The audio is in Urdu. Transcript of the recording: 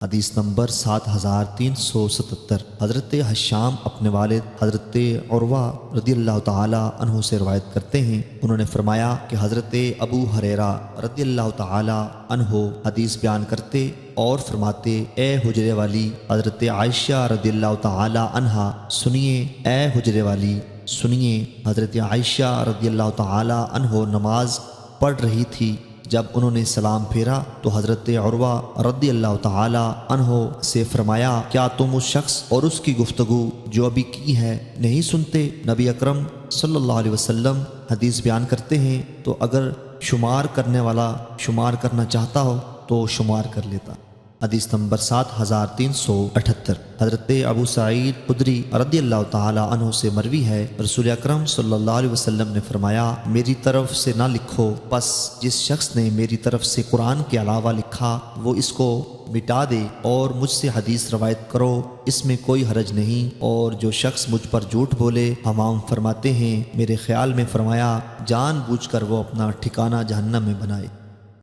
حدیث نمبر 7377۔ حضرت حشام اپنے والد حضرت عروہ رضی اللہ تعالی عنہ سے روایت کرتے ہیں، انہوں نے فرمایا کہ حضرت ابو ہریرہ رضی اللہ تعالی عنہ حدیث بیان کرتے اور فرماتے، اے حجرے والی حضرت عائشہ رضی اللہ تعالی عنہا سنیے، اے حجرے والی سنیے۔ حضرت عائشہ رضی اللہ تعالی عنہ نماز پڑھ رہی تھی، جب انہوں نے سلام پھیرا تو حضرت عروہ رضی اللہ تعالی عنہ سے فرمایا، کیا تم اس شخص اور اس کی گفتگو جو ابھی کی ہے نہیں سنتے؟ نبی اکرم صلی اللہ علیہ وسلم حدیث بیان کرتے ہیں تو اگر شمار کرنے والا شمار کرنا چاہتا ہو تو شمار کر لیتا۔ حدیث نمبر 7378۔ حضرت ابو سعید خدری رضی اللہ تعالی عنہ سے مروی ہے، رسول اکرم صلی اللہ علیہ وسلم نے فرمایا، میری طرف سے نہ لکھو، پس جس شخص نے میری طرف سے قرآن کے علاوہ لکھا وہ اس کو مٹا دے اور مجھ سے حدیث روایت کرو، اس میں کوئی حرج نہیں۔ اور جو شخص مجھ پر جھوٹ بولے، حمام فرماتے ہیں، میرے خیال میں فرمایا جان بوجھ کر وہ اپنا ٹھکانہ جہنم میں بنائے۔